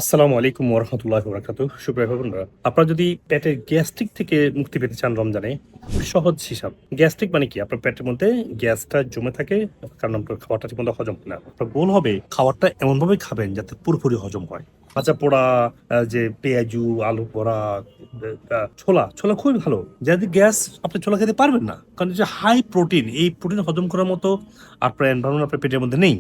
আসসালামু আলাইকুম ওয়া রাহমাতুল্লাহি ওয়া বারাকাতুহু। সুপ্রিয় বন্ধুরা, আপনারা যদি পেটের গ্যাস্ট্রিক থেকে মুক্তি পেতে চান রমজানে, খুবই সহজ হিসাব। গ্যাস্ট্রিক মানে কি? আপনার পেটের মধ্যে গ্যাসটা জমে থাকে, কারণ আপনার খাবারটা ঠিকমতো হজম হয় না। আপনার গোল হবে খাবারটা এমনভাবে খাবেন যাতে পুরোপুরি হজম হয়। ভাজা পোড়া, যে পেঁয়াজু, আলু পোড়া, ছোলা খুবই ভালো। যাদের গ্যাস, আপনি ছোলা খেতে পারবেন না, কারণ এটা হাই প্রোটিন। এই প্রোটিন হজম করার মতো আপনার এনভায়রনমেন্ট আপনার পেটের মধ্যে নেই।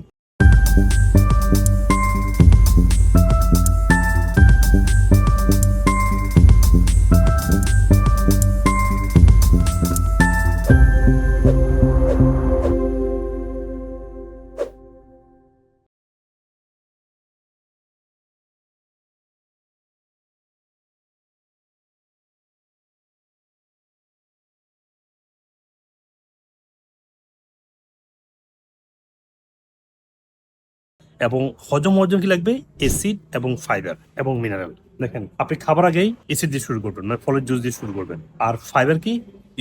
এবং হজম হওয়ার জন্য কি লাগবে? অ্যাসিড এবং ফাইবার এবং মিনারেল। দেখেন, আপনি খাবার আগেই অ্যাসিড দিয়ে শুরু করবেন, মানে ফলের জুস দিয়ে শুরু করবেন। আর ফাইবার কি?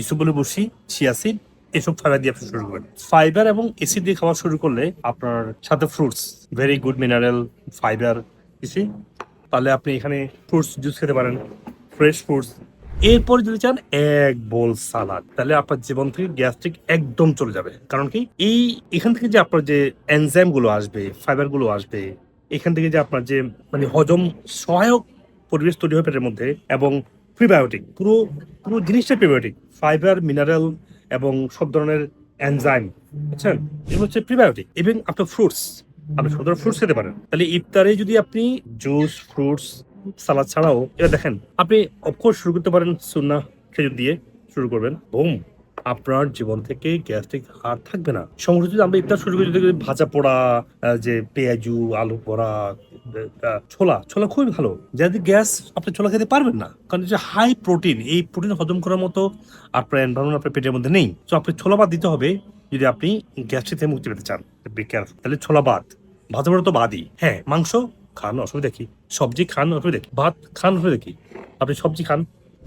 ইসবগুল বসি, চিয়াসিড, এসব ফাইবার দিয়ে আপনি শুরু করবেন। ফাইবার এবং অ্যাসিড দিয়ে খাওয়া শুরু করলে আপনার সাথে fruits, very good mineral, fibre, কিছু, তাহলে আপনি এখানে ফ্রুটস জুস খেতে পারেন, ফ্রেশ ফ্রুটস। এরপর যদি চান এক বোল সালাদ, তাহলে আপনার জীবন থেকে গ্যাস্ট্রিক একদম চলে যাবে। কারণ কি? এখান থেকে যে আপনার যে এনজাইম গুলো আসবে, ফাইবার গুলো আসবে, এখান থেকে যে আপনার যে মানে হজম সহায়ক পরিবেশ তৈরি হবে পেটের মধ্যে, এবং প্রিবায়োটিক, পুরো পুরো জিনিসটা প্রিবায়োটিক, ফাইবার, মিনারেল এবং সব ধরনের এনজাইম, বুঝছেন? এগুলো হচ্ছে প্রিবায়োটিক। এবং আপনার ফ্রুটস, আপনি সব ধরনের ফ্রুটস খেতে পারেন। তাহলে ইফতারে যদি আপনি জুস, ফ্রুটস, সালাদ ছাড়াও এটা দেখেন, আপনি অফকোর্স শুরু করতে পারেন সুন্নাহ খেজুর দিয়ে শুরু করবেন, বুম, আপনার জীবন থেকে গ্যাস্ট্রিক আর থাকবে না। সমস্ত যদি আমরা ইফতার শুরু করি যদি ভাজা পোড়া, যে পেঁয়াজু, আলু পোড়া, ছোলা খুবই ভালো। যাদের গ্যাস, আপনি ছোলা খেতে পারবেন না, কারণ এটা হাই প্রোটিন। এই প্রোটিন হজম করার মতো আপনার এনভায়রনমেন্ট আপনার পেটের মধ্যে নেই। তো আপনি ছোলা বাদ দিতে হবে যদি আপনি গ্যাস্ট্রিক থেকে মুক্তি পেতে চান। Be careful. তাহলে ছোলা বাদ, ভাজা পোড়া তো বাদই। হ্যাঁ, মাংস খান, অসুবিধা কি? সবজি খান, অসুবিধা কি? ভাত খান, অসুবিধা কি? আপনি সবজি খান,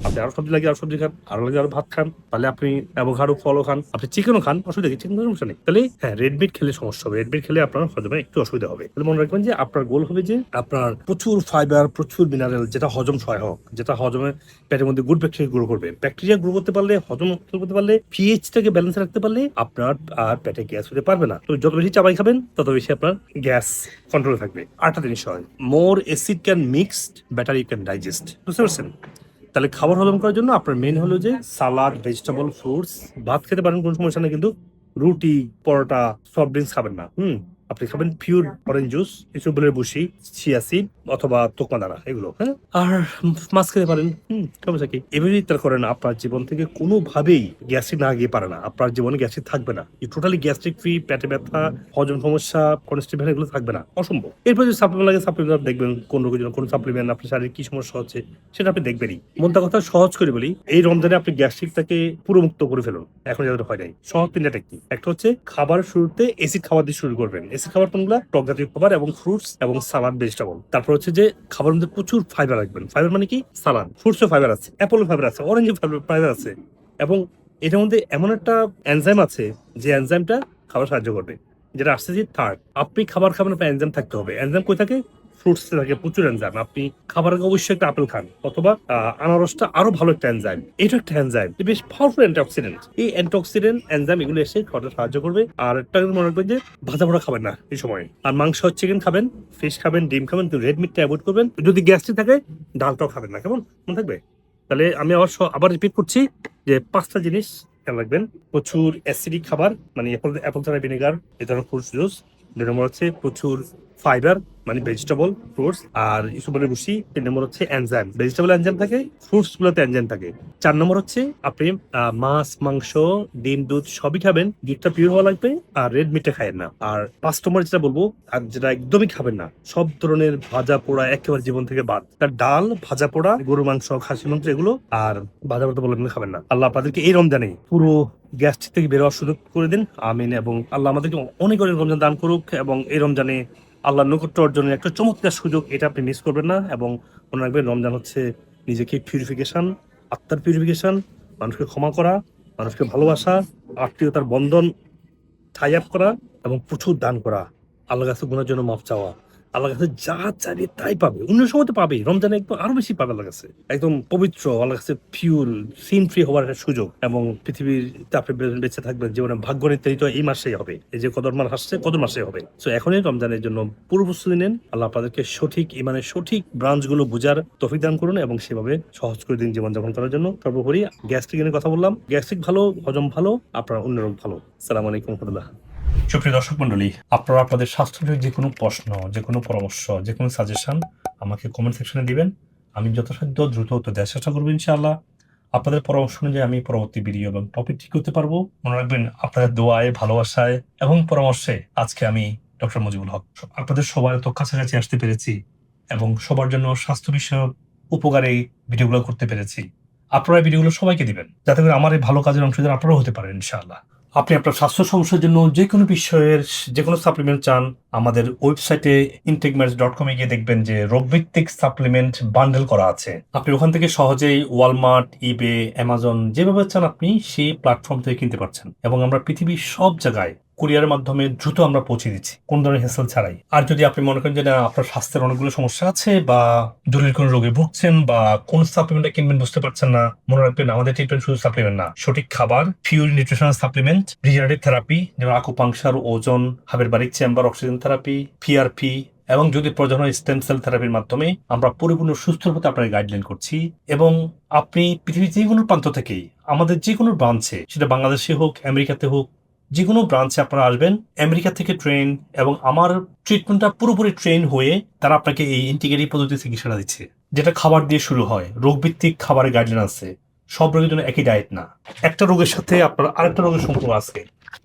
আপনি আরো সবজি লাগে আরো সবজি খান, আরো লাগে আরো ভাত খান, তাহলে আপনি অ্যাভোকাডো ফলও খান, আপনি চিকেনও খান, অসুবিধা কি? চিকেন সমস্যা নেই। তাহলে হ্যাঁ, রেড মিট খেলে সমস্যা হবে, রেড মিট খেলে আপনার হজমে একটু অসুবিধা হবে। তাহলে মনে রাখবেন যে আপনার গোল হবে যে আপনার প্রচুর ফাইবার, প্রচুর মিনারেল, যেটা হজম সহায়ক, যেটা হজমে পেটের মধ্যে গুড ব্যাকটেরিয়া গ্রো করবে। ব্যাকটেরিয়া গ্রো করতে পারলে, হজম করতে পারলে, পিএইচটাকে ব্যালেন্স রাখতে পারলে আপনার আর পেটে গ্যাস হতে পারবে না। তো যত বেশি চাবাই খাবেন তত বেশি আপনার গ্যাস কন্ট্রোলে থাকবে। আরেকটা জিনিস হয়, more acid can mixed, better you can digest. বুঝতে পারছেন? তাহলে খাবার হজম করার জন্য আপনার মেন হলো যে সালাদ, ভেজিটেবল, ফ্রুটস, ভাত খেতে পারেন, কোনো সমস্যা নেই, কিন্তু রুটি, পরোটা, সফট ড্রিঙ্কস খাবেন না। আপনি খাবেন পিওর অরেঞ্জ জুস, ইসবগুলের বসি, চিয়া সিড অথবা তোকমা দানা, এগুলো। হ্যাঁ, আর মাছ খেতে পারেন। সমস্যা কি? এভাবে ইফতার করেন, আপনার জীবন থেকে কোনোভাবেই গ্যাস্ট্রিক না গিয়ে পারে না, আপনার জীবনে গ্যাস্ট্রিক থাকবে না। টোটালি গ্যাস্ট্রিক ফ্রি, পেটে ব্যথা, হজম সমস্যা, কনস্টিপেশন, এগুলো থাকবে না, অসম্ভব। এরপর যদি সাপ্লিমেন্ট লাগে, সাপ্লিমেন্ট দেখবেন কোন রোগের জন্য কোন সাপ্লিমেন্ট, আপনার শারীরিক কি সমস্যা হচ্ছে সেটা আপনি দেখবেনই। মনটা কথা সহজ করে বলি, এই রমজানে আপনি গ্যাস্ট্রিকটাকে পুরো মুক্ত করে ফেলুন। এখন যাদের হয় নাই, সহজ তিনটা টেকনিক। একটা হচ্ছে খাবার শুরুতে এসিড খাবার দিয়ে শুরু করবেন। এসিড খাবার কোনগুলা? টক জাতীয় খাবার এবং ফ্রুটস এবং সালাদ, ভেজিটেবল। তারপর হচ্ছে যে খাবারের মধ্যে প্রচুর ফাইবার রাখবেন। ফাইবার মানে কি? সালাদ, ফ্রুটসে ফাইবার আছে, অ্যাপেলে ফাইবার আছে, অরেঞ্জে ফাইবার আছে, এবং এটার মধ্যে এমন একটা এনজাইম আছে যে এনজাইমটা খাবার সাহায্য করবে, যেটা আসছে যে থার্ড। আপনি খাবার খাবেন, আপনার এনজাইম থাকতে হবে। এনজাইম কই থাকে? ফ্রুটস থাকে প্রচুর এনজাইম। আপনি খাবার আগে অবশ্যই একটা আপেল খান, অথবা আনারসটা আরো ভালো একটা এনজাইম। এটা একটা এনজাইম, বেশ পাওয়ারফুল অ্যান্টিঅক্সিডেন্ট। এই অ্যান্টিঅক্সিডেন্ট এনজাইম এগুলো এসে খাওয়াতে সাহায্য করবে। আর একটা কিন্তু মনে রাখবেন যে ভাজা পোড়া খাবেন না এই সময়। আর মাংস, চিকেন খাবেন, ফিশ খাবেন, ডিম খাবেন, কিন্তু রেড মিটটা অ্যাভয়েড করবেন। যদি গ্যাস্ট্রিক থাকে, ডালটাও খাবেন না। কেমন মনে থাকবে? তাহলে আমি আবার রিপিট করছি যে 5টা জিনিস খেয়াল রাখবেন। প্রচুর অ্যাসিডিক খাবার, মানে অ্যাপল সাইডার ভিনেগার, এ ধরনের ফ্রুটস জুস। 2 নম্বর হচ্ছে প্রচুর ফাইবার, মানে ভেজিটেবল, ফ্রুটস আর ইসবগুলের বসি। 3 নম্বর হচ্ছে এনজাইম, ভেজিটেবল এনজাইম থাকে, ফ্রুটস গুলোতে এনজাইম থাকে। 4 নম্বর হচ্ছে আপনি মাছ, মাংস, ডিম, দুধ সবই খাবেন, দুধটা পিওর হওয়া লাগবে, আর রেড মিটটা খাবেন না। আর 5 নম্বর যেটা বলবো, আর যেটা একদমই খাবেন না, সব ধরনের ভাজা পোড়া একেবারে জীবন থেকে বাদ। তার ডাল, ভাজা পোড়া, গরু মাংস, খাসি মাংস, এগুলো আর ভাজা পোড়া বলে খাবেন না। আল্লাহ আপনাদেরকে এই রমজানে পুরো গ্যাস্ট্রিক থেকে বের হওয়ার সুযোগ করে দিন, আমিন। এবং আল্লাহ আমাদেরকে অনেক অনেক রমজান দান করুক, এবং এই রমজানে আল্লাহর নৈকট্য অর্জনের একটা চমৎকার সুযোগ, এটা আপনি মিস করবেন না। এবং মনে রাখবেন, রমজান হচ্ছে নিজেকে পিউরিফিকেশন, আত্মার পিউরিফিকেশন, মানুষকে ক্ষমা করা, মানুষকে ভালোবাসা, আত্মীয়তার বন্ধন টাই আপ করা, এবং প্রচুর দান করা, আল্লাহর কাছে গুনার জন্য মাফ চাওয়া। আল্লাহর কাছে যা চাইবে তাই পাবে। অন্য সময় তো পাবে, রমজানে একদম আরো বেশি পাবে আল্লাহর কাছে। একদম পবিত্র, আল্লাহর কাছে পিওর, সিন ফ্রি হওয়ার একটা সুযোগ, এবং পৃথিবীতে আপনি বেঁচে থাকবেন জীবনে ভাগ্য নির্ধারিত এই মাসেই হবে। এই যে কদর মাস আসছে, কদর মাসেই হবে। তো এখনই রমজানের জন্য পুরো প্রস্তুতি নেন। আল্লাহ আপনাদেরকে সঠিক ইমানের সঠিক ব্রাঞ্চগুলো বুঝার তৌফিক দান করুন, এবং সেভাবে সহজ করে দিন জীবনযাপন করার জন্য। সর্বোপরি গ্যাস্ট্রিক নিয়ে কথা বললাম, গ্যাস্ট্রিক ভালো, হজম ভালো, আপনার অন্য রোগ ভালো। আসসালামু আলাইকুম ওয়া রাহমাতুল্লাহ। সুপ্রিয় দর্শক মন্ডলী, আপনারা আপনাদের স্বাস্থ্য নিয়ে যে কোনো প্রশ্ন, যে কোনো পরামর্শ, যে কোনো সাজেশন আমাকে কমেন্ট সেকশনে দিবেন। আমি যথাসাধ্য দ্রুত উত্তর দেওয়ার চেষ্টা করবো ইনশাআল্লাহ। আপনাদের পরামর্শ অনুযায়ী আমি পরবর্তী ভিডিও এবং টপিক ঠিক করতে পারবো। মনে রাখবেন, আপনাদের দোয়ায়, ভালোবাসায় এবং পরামর্শে আজকে আমি ডক্টর মুজিবুল হক আপনাদের সবার তো কাছাকাছি আসতে পেরেছি, এবং সবার জন্য স্বাস্থ্য বিষয়ক উপকারী ভিডিওগুলো করতে পেরেছি। আপনারা এই ভিডিওগুলো সবাইকে দিবেন, যাতে করে আমার এই ভালো কাজের অংশীদার আপনারাও হতে পারেন ইনশাআল্লাহ। আপনি আপনার স্বাস্থ্য সমস্যার জন্য যে কোনো বিষয়ের যে কোনো সাপ্লিমেন্ট চান, আমাদের ওয়েবসাইটে integmeds.com গিয়ে দেখবেন যে রোগভিত্তিক সাপ্লিমেন্ট বান্ডেল করা আছে। আপনি ওখান থেকে সহজেই ওয়ালমার্ট, ইবে, অ্যামাজন, যেভাবে চান আপনি সেই প্ল্যাটফর্ম থেকে কিনতে পারছেন, এবং আমরা পৃথিবীর সব জায়গায় কুরিয়ারের মাধ্যমে দ্রুত আমরা পৌঁছে দিচ্ছি, কোন ধরনের হেসেল ছাড়াই। আর যদি আপনি মনে করেন যে না, আপনার স্বাস্থ্যের অনেকগুলো সমস্যা আছে, বা জটিল কোনো রোগে ভুগছেন, বা কোন সাপ্লিমেন্টটা কিনবেন বুঝতে পারছেন না, মনে রাখবেন আমাদের ট্রিটমেন্ট শুধু সাপ্লিমেন্ট না, সঠিক খাবার, pure nutritional supplement, regenerative therapy যেমন আকুপাংশার, ওজন, hyperbaric chamber, oxygen therapy, PRP, এবং যদি প্রয়োজন হয় স্টেম সেল থেরাপির মাধ্যমে আমরা পরিপূর্ণ সুস্থ হতে আপনাকে গাইডলাইন করছি। এবং আপনি পৃথিবীর যে কোনো প্রান্ত থেকেই আমাদের যে কোনো ব্রাঞ্চে, সেটা বাংলাদেশে হোক, আমেরিকাতে হোক, যে কোনো ব্রাঞ্চে আপনারা আসবেন, আমেরিকা থেকে ট্রেন, এবং আমার ট্রিটমেন্টটা পুরোপুরি ট্রেন হয়ে তারা আপনাকে এই ইন্টিগ্রেটিভ পদ্ধতি চিকিৎসাটা দিচ্ছে, যেটা খাবার দিয়ে শুরু হয়। রোগভিত্তিক খাবারের গাইডলাইন আছে, সব রোগের জন্য একই ডায়েট না, একটা রোগের সাথে আপনার আরেকটা রোগের সম্পর্ক আছে।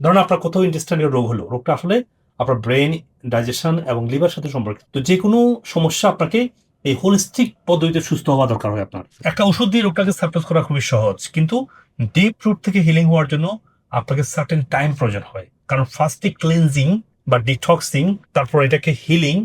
ধরুন আপনার কোথাও ইন্টেস্টাইনাল রোগ হলো, রোগটা আসলে আপনার ব্রেন, ডাইজেশন এবং লিভার সাথে সম্পর্কিত। তো যে কোনো সমস্যা আপনাকে এই হোলিস্টিক পদ্ধতিতে সুস্থ হওয়া দরকার হয়। আপনার একটা ওষুধ দিয়ে রোগটাকে সাপ্রেস করা খুবই সহজ, কিন্তু ডিপ রুট থেকে হিলিং হওয়ার জন্য আপনাকে সার্টেন টাইম প্রয়োজন হয়। কারণ ফার্স্টে ক্লিনজিং বা ডিটক্সিং, তারপর এটাকে হিলিং,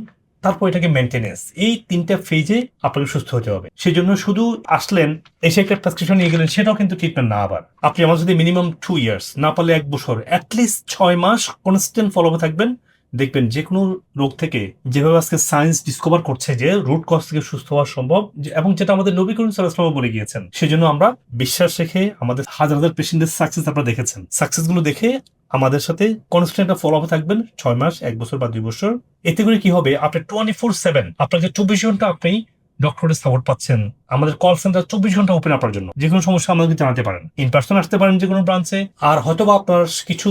তারপর এটাকে মেনটেনেন্স, এই তিনটা ফেজে আপনাকে সুস্থ হতে হবে। সেই জন্য শুধু আসলেন, এসে একটা প্রেসক্রিপশন নিয়ে গেলেন, সেটাও কিন্তু ট্রিটমেন্ট না। আবার আপনি আমার যদি মিনিমাম 2 years, না পারলে 1 বছর, অ্যাটলিস্ট 6 মাস কনস্ট্যান্ট ফলো থাকবেন, দেখবেন যে কোনো রোগ থেকে, যেভাবে আজকে সায়েন্স ডিসকভার করছে যে রুট কজ থেকে সুস্থ হওয়া সম্ভব, এবং যেটা আমাদের নবী করিম সাল্লাল্লাহু আলাইহি ওয়াসাল্লাম বলে গিয়েছেন। সেজন্য আমরা বিশ্বাস রেখে, আমাদের হাজার হাজার পেশেন্টের সাকসেস আপনারা দেখেছেন, সাকসেস গুলো দেখে আমাদের সাথে কনস্ট্যান্ট ফলো আপ থাকবেন 6 মাস, 1 বছর বা 2 বছর। এতে করে কি হবে, আপনি 24/7, আপনাকে 24 ঘন্টা আপনি ডক্টরের সাপোর্ট পাচ্ছেন। আমাদের কল সেন্টার 24 ঘন্টা ওপেন আপনার জন্য। যে কোনো সমস্যা আমাদেরকে জানাতে পারেন, ইন পার্সন আসতে পারেন যে কোনো ব্রাঞ্চে। আর হয়তোবা আপনার কিছু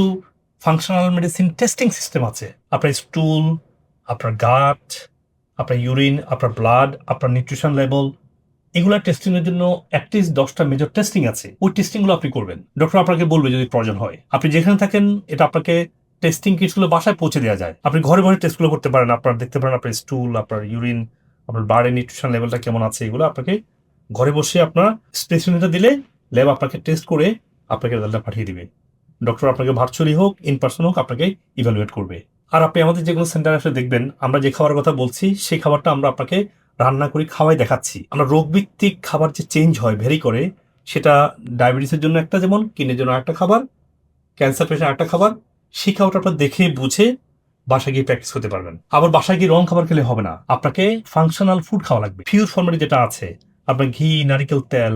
ফাংশনাল মেডিসিন টেস্টিং সিস্টেম আছে, আপনার স্টুল, আপনার গাট, আপনার ইউরিন, আপনার ব্লাড, আপনার নিউট্রিশন লেভেল, এগুলা টেস্টিং এর জন্য অ্যাটলিস্ট 10টা মেজর টেস্টিং আছে। ওই টেস্টিং গুলো আপনি করবেন, ডক্টর আপনাকে বলবে যদি প্রয়োজন হয়। আপনি যেখানে থাকেন, এটা আপনাকে টেস্টিং কিটগুলো বাসায় পৌঁছে দেওয়া যায়। আপনি ঘরে ঘরে টেস্টগুলো করতে পারেন, আপনার দেখতে পারেন আপনার স্টুল, আপনার ইউরিন, আপনার ব্লাডের নিউট্রিশন লেভেলটা কেমন আছে। এগুলো আপনাকে ঘরে বসে আপনার স্পেসিমেনটা দিলে ল্যাব আপনাকে টেস্ট করে আপনাকে রেজাল্টটা পাঠিয়ে দিবে। ডক্টর আপনাকে ভার্চুয়ালি হোক, ইন পার্সন হোক, আপনাকে ইভ্যালুয়েট করবে। আর আপনি আমাদের যে কোনো সেন্টারে আসলে দেখবেন, আমরা যে খাবারের কথা বলছি সেই খাবারটা আমরা আপনাকে রান্না করে খাওয়াই দেখাচ্ছি। আমরা রোগভিত্তিক খাবার যে চেঞ্জ হয়, ভেরি করে, সেটা ডায়াবেটিসের জন্য একটা, যেমন কিডনির জন্য একটা খাবার, ক্যান্সার পেশেন্ট একটা খাবার, সেই খাবারটা আপনার দেখে বুঝে বাসায় গিয়ে প্র্যাকটিস করতে পারবেন। আবার বাসায় গিয়ে রং খাবার খেলে হবে না, আপনাকে ফাংশনাল ফুড খাওয়া লাগবে। পিওর ফর্মেটে যেটা আছে, আপনার ঘি, নারিকেল তেল,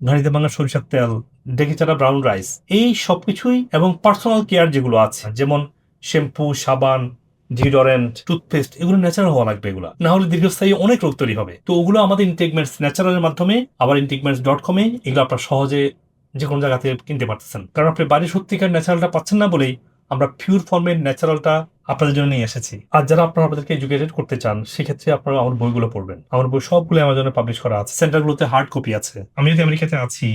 ঘানিতে ভাঙা সরিষার তেল, ডেকে চাটা ব্রাউন রাইস, এই সবকিছুই, এবং পার্সোনাল কেয়ার যেগুলো আছে, যেমন শ্যাম্পু, সাবান, ডিওডোরেন্ট, টুথপেস্ট, এগুলো ন্যাচারাল হওয়া লাগবে। এগুলো না হলে দীর্ঘস্থায়ী অনেক রোগ তৈরি হবে। তো ওগুলো আমাদের ইন্টিগ্মেন্টস ন্যাচারালের মাধ্যমে, আবার integments.com এগুলো আপনার সহজে যে কোনো জায়গা থেকে কিনতে পারতেছেন। কারণ আপনি বাড়ির সত্যিকার ন্যাচারালটা পাচ্ছেন না বলেই আমরা পিওর ফর্মের ন্যাচারালটা আপনাদের জন্য নিয়ে এসেছি। আর যারা আপনারা আপনাদেরকে এডুকেটেড করতে চান, সেক্ষেত্রে আপনারা আমার বইগুলো পড়বেন। আমার বই সবগুলো অ্যামাজনে পাবলিশ করা আছে, সেন্টারগুলোতে হার্ড কপি আছে। আমি যদি আমেরিকাতে আছি,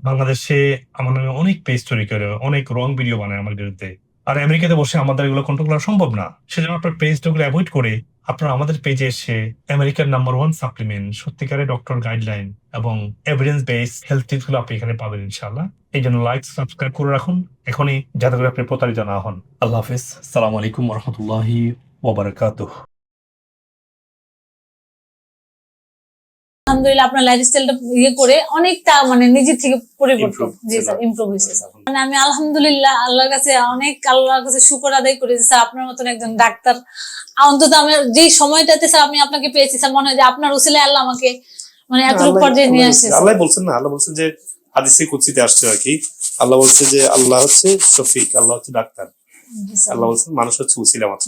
বাংলাদেশে আমার নামে অনেক পেজ তৈরি করে অনেক রং ভিডিও বানায় আমার বিরুদ্ধে, আর আমেরিকাতে বসে আমাদের এগুলো কন্ট্রোল করা সম্ভব না। সেজন্য আপনার পেজগুলো অ্যাভয়েড করে আপনারা আমাদের পেজে এসে আমেরিকার নাম্বার 1 সাপ্লিমেন্ট, সত্যিকারের ডক্টর গাইডলাইন এবং এভিডেন্স বেস হেলথ টিপস গুলো আপনি এখানে পাবেন ইনশাআল্লাহ। এই জন্য লাইক, সাবস্ক্রাইব করে রাখুন এখনই, যাতে করে আপনি প্রতারিত না হন। আল্লাহ হাফিজ। আসসালামু আলাইকুম ওয়া রাহমাতুল্লাহি ওয়া বারাকাতুহু। আলহামদুলিল্লাহ আপনার লাইফস্টাইলটা করে অনেকটা মানে নিজের থেকে পরিবর্তন, জি স্যার, ইমপ্রুভ হয়েছে স্যার। মানে আমি আলহামদুলিল্লাহ আল্লাহর কাছে শুকর আদায় করি স্যার, আপনার মতন একজন ডাক্তার অন্তত আমি যেই সময়টাতে স্যার আমি আপনাকে পেয়েছি স্যার, মনে হয় যে আপনার উসিলায় আল্লাহ আমাকে মানে এতটুকু পর্যায়ে নিয়ে আসছে। আল্লাহ বলছেন না, আল্লাহ বলছেন যে হাদিসে কুদসিতে আসছে আর কি, আল্লাহ বলছে যে আল্লাহ হচ্ছে শফিক, আল্লাহ হচ্ছে ডাক্তার, আল্লাহ বলছেন মানুষ হচ্ছে উসিলা মাত্র।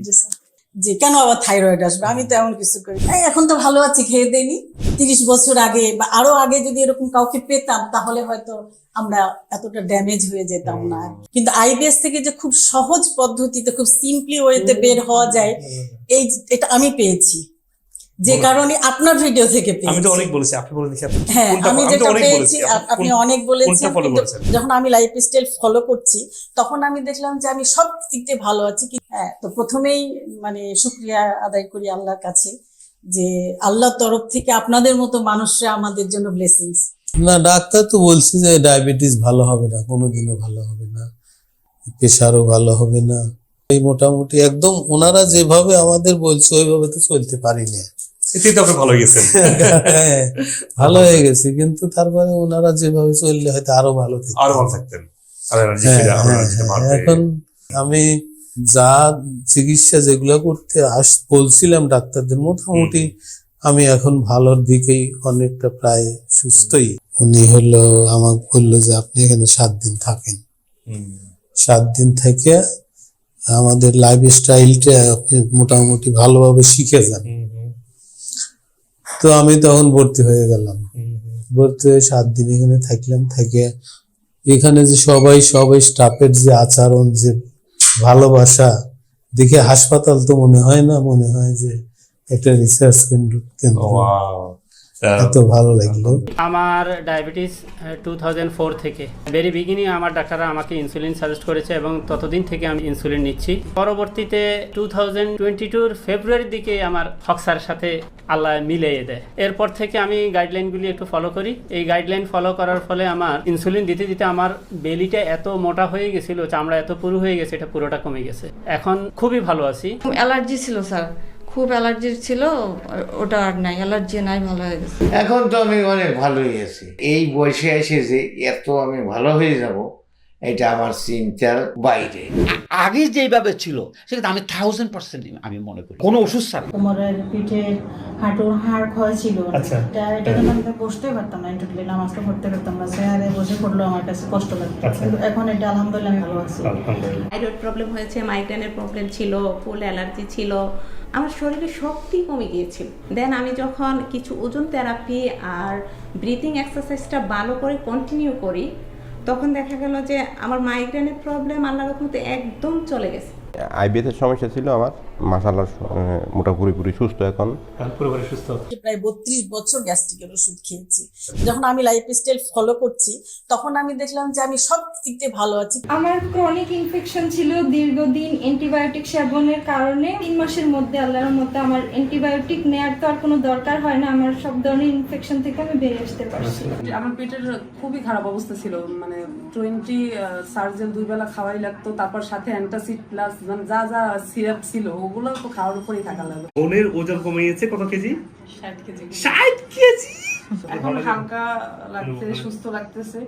জি স্যার। যে কেন আবার থাইরয়েড আসবে, আমি তো এমন কিছু করি এখন তো ভালো আছি, খেয়ে দেয়নি। 30 বছর আগে বা আরো আগে যদি এরকম কাউকে পেতাম তাহলে হয়তো আমরা এতটা ড্যামেজ হয়ে যেতাম না। কিন্তু আইবিএস থেকে যে খুব সহজ পদ্ধতিতে খুব সিম্পলি ওয়েতে বের হওয়া যায়, এটা আমি পেয়েছি, যে কারণে আপনার ভিডিও থেকে পেয়েছি। আমি তো অনেক বলেছি, আপনি বলে দেখি। হ্যাঁ, আমি যেটা পেয়েছি আপনি অনেক বলেছেন, যখন আমি লাইফস্টাইল ফলো করছি তখন আমি দেখলাম যে আমি সব দিক দিয়ে ভালো আছি। হ্যাঁ, তো প্রথমেই মানে শুকরিয়া আদায় করি আল্লাহর কাছে যে আল্লাহর তরফ থেকে আপনাদের মতো মানুষরা আমাদের জন্য ব্লেসিংস। না, ডাক্তার তো বলছে যে ডায়াবেটিস ভালো হবে না, কোনোদিনও ভালো হবে না, প্রেশারও ভালো হবে না। এই মোটামুটি একদম ওনারা যেভাবে আমাদের বলছে ওইভাবে তো চলতে পারি না। এতেই তো আপনি ভালো হয়ে গেছেন। হ্যাঁ, ভালো হয়ে গেছে, কিন্তু তারপরে ওনারা যেভাবে চললে হয়তো আরো ভালো থাকতেন। এখন আমি যা চিকিৎসা যেগুলো করতে বলছিলাম ডাক্তারদের, মোটামুটি আমি এখন ভালোর দিকেই, অনেকটা প্রায় সুস্থই। উনি আমাকে বললো যে আপনি এখানে 7 দিন থাকেন, 7 দিন থেকে আমাদের লাইফস্টাইলটা আপনি মোটামুটি ভালোভাবে শিখে যান। তো আমি তখন ভর্তি হয়ে গেলাম, ভর্তি হয়ে 7 দিন এখানে থাকলাম। থেকে এখানে যে সবাই স্টাফের যে আচরণ, যে ভালোবাসা দেখে হাসপাতাল তো মনে হয় না, মনে হয় যে একটা রিসার্চ কেন্দ্র। এত ভালো লাগলো। আমার ডায়াবেটিস 2004 থেকে ভেরি বিগিনিং আমার ডাক্তাররা আমাকে ইনসুলিন সাজেস্ট করেছে এবং ততদিন থেকে আমি ইনসুলিন নিচ্ছি। পরবর্তীতে 2022 ফেব্রুয়ারির দিকে আমার হক্সার সাথে আল্লাহ মিলিয়ে দেয়। এরপর থেকে আমি গাইডলাইনগুলি একটু ফলো করি। এই গাইডলাইন ফলো করার ফলে আমার ইনসুলিন দিতে দিতে আমার বেলিটা এত মোটা হয়ে গেছিল, চামড়া এত পুরু হয়ে গেছে, এটা পুরোটা কমে গেছে। এখন খুবই ভালো আছি। অ্যালার্জি ছিল স্যার, খুব অ্যালার্জি ছিল, ওটা আর নাই, অ্যালার্জি নাই, ভালো হয়ে গেছে। এখন তো আমি অনেক ভালোই আছি। এই বয়সে এসে যে এত আমি ভালো হয়ে যাব, এটা আমার চিন্তার বাইরে। আগে যেভাবে ছিল সেটা আমি 1000% আমি মনে করি কোনো ওষুধ ছাড়া। কোমরের, পিঠের, হাঁটুর হাড় ক্ষয় ছিল, এটা জন্য আমি বসতে পারতাম না, টোটালি নামাজটা পড়তে পারতাম না, চেয়ারে বসে পড়লেও আমার কাছে কষ্ট লাগতো। কিন্তু এখন এটা আলহামদুলিল্লাহ আমি ভালো আছি। থাইরয়েড প্রবলেম হয়েছে, মাইগ্রেনের প্রবলেম ছিল, ফুল অ্যালার্জি ছিল, আমার শরীরে শক্তি কমে গিয়েছিল। দেন আমি যখন কিছু ওজন থেরাপি আর ব্রিথিং এক্সারসাইজটা ভালো করে কন্টিনিউ করি, তখন দেখা গেল যে আমার মাইগ্রেনের প্রবলেম আল্লাহর রহমতে একদম চলে গেছে। আইবিএস এর সমস্যা ছিল আমার, মাশাআল্লাহ পুরোপুরি সুস্থ, এখন পুরোপুরি সুস্থ। প্রায় 32 বছর গ্যাস্ট্রিকের ওষুধ খেয়েছি। যখন আমি লাইফস্টাইল ফলো করছি তখন আমি দেখলাম যে আমি সব দিক দিয়ে ভালো আছি। আমার ক্রনিক ইনফেকশন ছিল দীর্ঘদিন, অ্যান্টিবায়োটিক সেবনের কারণে 3 মাসের মধ্যে আল্লাহর মতে আমার অ্যান্টিবায়োটিক নেওয়ার তো আর কোনো দরকার হয় না, আমার সব ধরনের ইনফেকশন থেকে আমি বেরিয়ে আসতে পারছি। আমার পেটের খুবই খারাপ অবস্থা ছিল, মানে 20 সার্জেল 2 বেলা খাওয়াই লাগতো, তারপর সাথে অ্যান্টাসিড প্লাস মানে যা যা সিরাপ ছিল ওগুলো তো খাওয়ার উপরেই থাকা লাগলো। বোনের ওজন কমিয়েছে কত কেজি? 60 কেজি। 60 কেজি। এখন হালকা লাগছে, সুস্থ লাগতেছে।